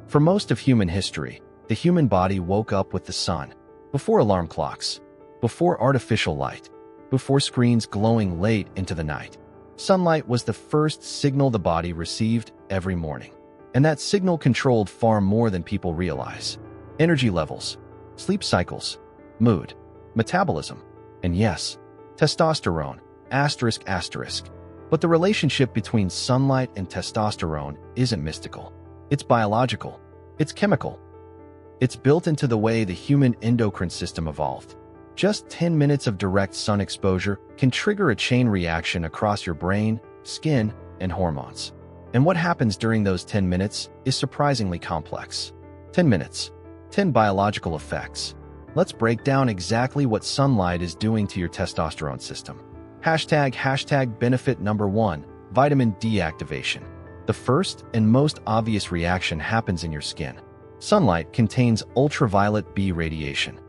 For most of human history, the human body woke up with the sun. Before alarm clocks, before artificial light, before screens glowing late into the night. Sunlight was the first signal the body received every morning. And that signal controlled far more than people realize. Energy levels, sleep cycles, mood, metabolism, and yes, testosterone, ***. But the relationship between sunlight and testosterone isn't mystical. It's biological. It's chemical. It's built into the way the human endocrine system evolved. Just 10 minutes of direct sun exposure can trigger a chain reaction across your brain, skin, and hormones. And what happens during those 10 minutes is surprisingly complex. 10 minutes, 10 biological effects. Let's break down exactly what sunlight is doing to your testosterone system. Hashtag benefit number 1, vitamin D activation. The first and most obvious reaction happens in your skin. Sunlight contains ultraviolet B radiation.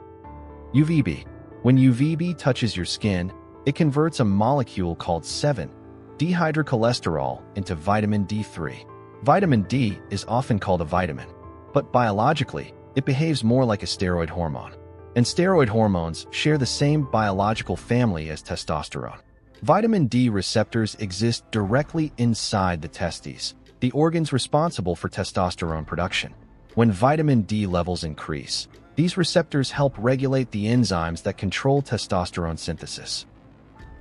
UVB. When UVB touches your skin, it converts a molecule called 7-dehydrocholesterol into vitamin D3. Vitamin D is often called a vitamin, but biologically, it behaves more like a steroid hormone. And steroid hormones share the same biological family as testosterone. Vitamin D receptors exist directly inside the testes, the organs responsible for testosterone production. When vitamin D levels increase, these receptors help regulate the enzymes that control testosterone synthesis.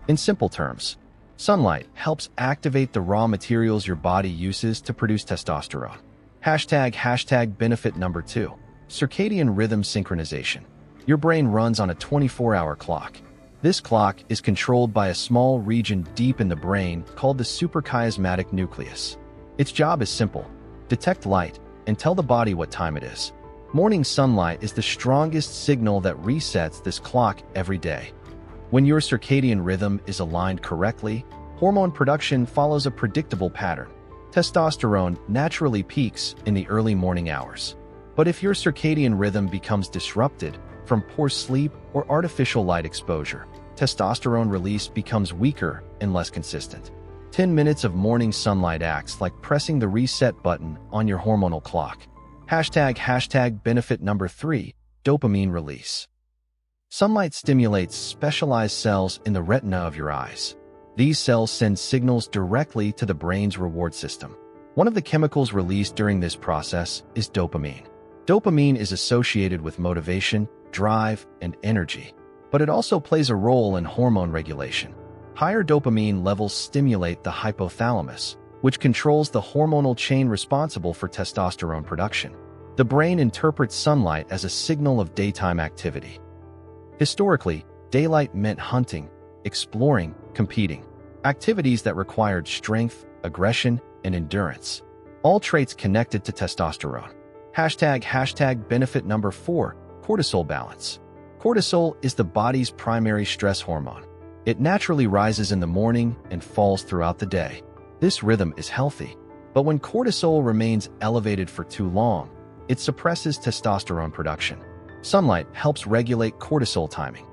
In simple terms, sunlight helps activate the raw materials your body uses to produce testosterone. Hashtag benefit number 2, circadian rhythm synchronization. Your brain runs on a 24-hour clock. This clock is controlled by a small region deep in the brain called the suprachiasmatic nucleus. Its job is simple: detect light and tell the body what time it is. Morning sunlight is the strongest signal that resets this clock every day. When your circadian rhythm is aligned correctly, hormone production follows a predictable pattern. Testosterone naturally peaks in the early morning hours. But if your circadian rhythm becomes disrupted from poor sleep or artificial light exposure, testosterone release becomes weaker and less consistent. 10 minutes of morning sunlight acts like pressing the reset button on your hormonal clock. Hashtag benefit number 3, dopamine release. Sunlight stimulates specialized cells in the retina of your eyes. These cells send signals directly to the brain's reward system. One of the chemicals released during this process is dopamine. Dopamine is associated with motivation, drive, and energy, but it also plays a role in hormone regulation. Higher dopamine levels stimulate the hypothalamus, which controls the hormonal chain responsible for testosterone production. The brain interprets sunlight as a signal of daytime activity. Historically, daylight meant hunting, exploring, competing, activities that required strength, aggression, and endurance, all traits connected to testosterone. Hashtag benefit number 4, cortisol balance. Cortisol is the body's primary stress hormone. It naturally rises in the morning and falls throughout the day. This rhythm is healthy, but when cortisol remains elevated for too long, it suppresses testosterone production. Sunlight helps regulate cortisol timing.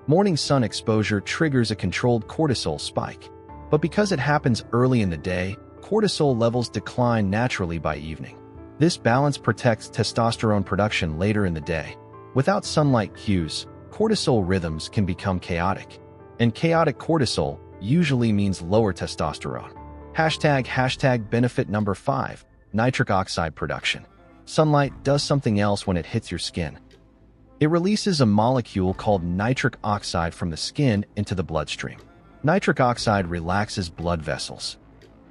Morning sun exposure triggers a controlled cortisol spike, but because it happens early in the day, cortisol levels decline naturally by evening. This balance protects testosterone production later in the day. Without sunlight cues, cortisol rhythms can become chaotic, and chaotic cortisol usually means lower testosterone. Hashtag benefit number 5, nitric oxide production. Sunlight does something else when it hits your skin. It releases a molecule called nitric oxide from the skin into the bloodstream. Nitric oxide relaxes blood vessels.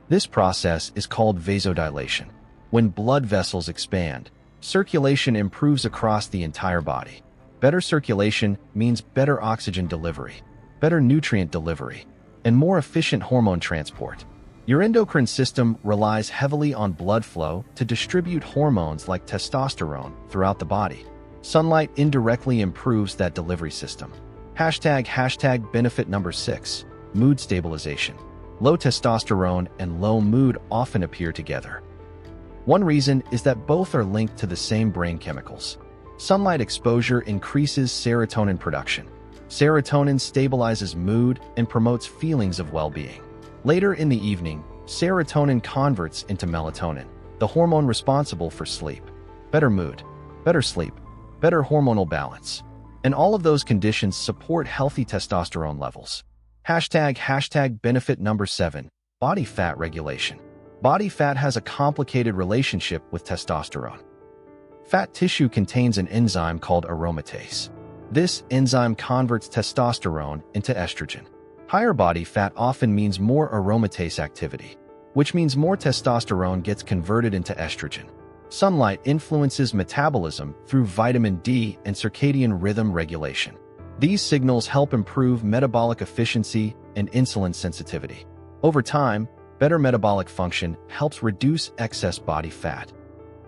This process is called vasodilation. When blood vessels expand, circulation improves across the entire body. Better circulation means better oxygen delivery, better nutrient delivery, and more efficient hormone transport. Your endocrine system relies heavily on blood flow to distribute hormones like testosterone throughout the body. Sunlight indirectly improves that delivery system. Hashtag benefit number 6, mood stabilization. Low testosterone and low mood often appear together. One reason is that both are linked to the same brain chemicals. Sunlight exposure increases serotonin production. Serotonin stabilizes mood and promotes feelings of well-being. Later in the evening, serotonin converts into melatonin. the hormone responsible for sleep, better mood, better sleep, better hormonal balance. And all of those conditions support healthy testosterone levels. Hashtag benefit number 7, body fat regulation. Body fat has a complicated relationship with testosterone. Fat tissue contains an enzyme called aromatase. This enzyme converts testosterone into estrogen. Higher body fat often means more aromatase activity, which means more testosterone gets converted into estrogen. Sunlight influences metabolism through vitamin D and circadian rhythm regulation. These signals help improve metabolic efficiency and insulin sensitivity. Over time, better metabolic function helps reduce excess body fat.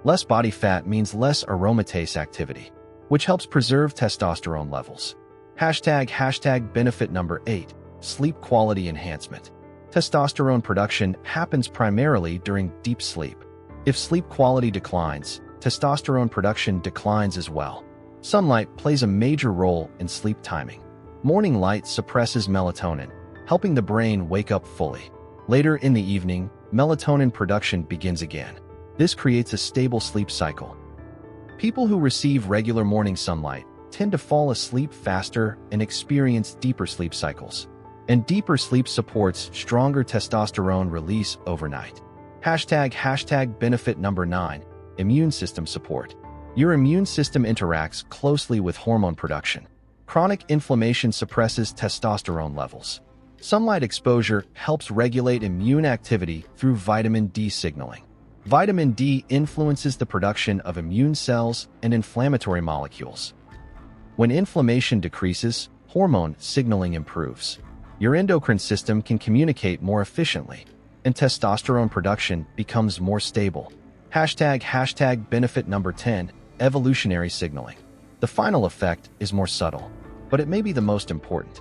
Less body fat means less aromatase activity, which helps preserve testosterone levels. Hashtag benefit number 8, sleep quality enhancement. Testosterone production happens primarily during deep sleep. If sleep quality declines, testosterone production declines as well. Sunlight plays a major role in sleep timing. Morning light suppresses melatonin, helping the brain wake up fully. Later in the evening, melatonin production begins again. This creates a stable sleep cycle. People who receive regular morning sunlight tend to fall asleep faster and experience deeper sleep cycles. And deeper sleep supports stronger testosterone release overnight. Hashtag benefit number 9, immune system support. Your immune system interacts closely with hormone production. Chronic inflammation suppresses testosterone levels. Sunlight exposure helps regulate immune activity through vitamin D signaling. Vitamin D influences the production of immune cells and inflammatory molecules. When inflammation decreases, hormone signaling improves. Your endocrine system can communicate more efficiently, and testosterone production becomes more stable. Hashtag benefit number 10, evolutionary signaling. The final effect is more subtle, but it may be the most important.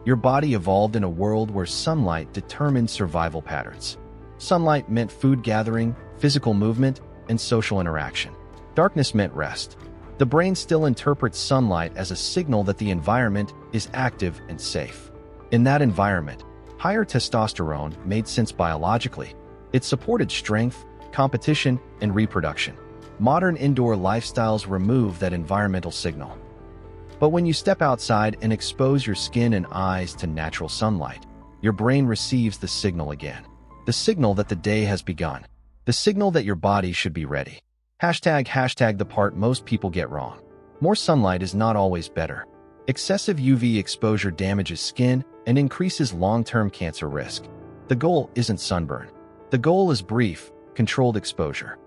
Your body evolved in a world where sunlight determined survival patterns. Sunlight meant food gathering, physical movement, and social interaction. Darkness meant rest. The brain still interprets sunlight as a signal that the environment is active and safe. In that environment, higher testosterone made sense biologically. It supported strength, competition, and reproduction. Modern indoor lifestyles remove that environmental signal. But when you step outside and expose your skin and eyes to natural sunlight, your brain receives the signal again. The signal that the day has begun. The signal that your body should be ready. Hashtag the part most people get wrong. More sunlight is not always better. Excessive UV exposure damages skin and increases long-term cancer risk. The goal isn't sunburn. The goal is brief, controlled exposure.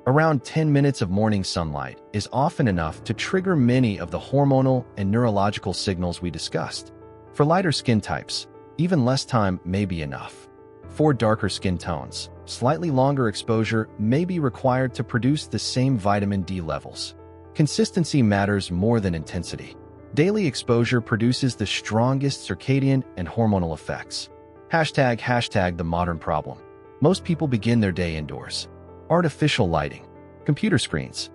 Around 10 minutes of morning sunlight is often enough to trigger many of the hormonal and neurological signals we discussed. For lighter skin types, even less time may be enough. For darker skin tones, slightly longer exposure may be required to produce the same vitamin D levels. Consistency matters more than intensity. Daily exposure produces the strongest circadian and hormonal effects. Hashtag the modern problem. Most people begin their day indoors. Artificial lighting, computer screens,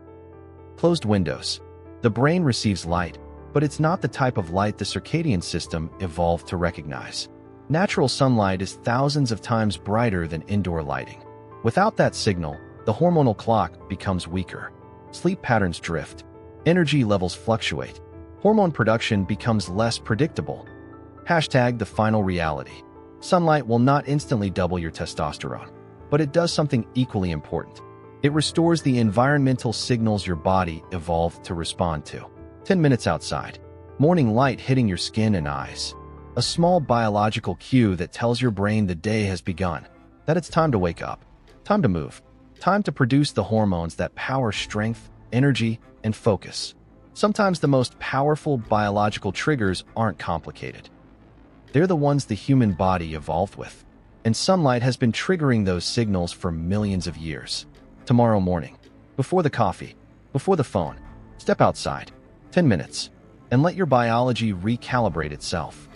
closed windows. The brain receives light, but it's not the type of light the circadian system evolved to recognize. Natural sunlight is thousands of times brighter than indoor lighting. Without that signal, the hormonal clock becomes weaker. Sleep patterns drift. Energy levels fluctuate. Hormone production becomes less predictable. Hashtag the final reality. Sunlight will not instantly double your testosterone, but it does something equally important. It restores the environmental signals your body evolved to respond to. 10 minutes outside. Morning light hitting your skin and eyes. A small biological cue that tells your brain the day has begun, that it's time to wake up, time to move, time to produce the hormones that power strength, energy, and focus. Sometimes the most powerful biological triggers aren't complicated. They're the ones the human body evolved with. And sunlight has been triggering those signals for millions of years. Tomorrow morning, before the coffee, before the phone, step outside, 10 minutes, and let your biology recalibrate itself.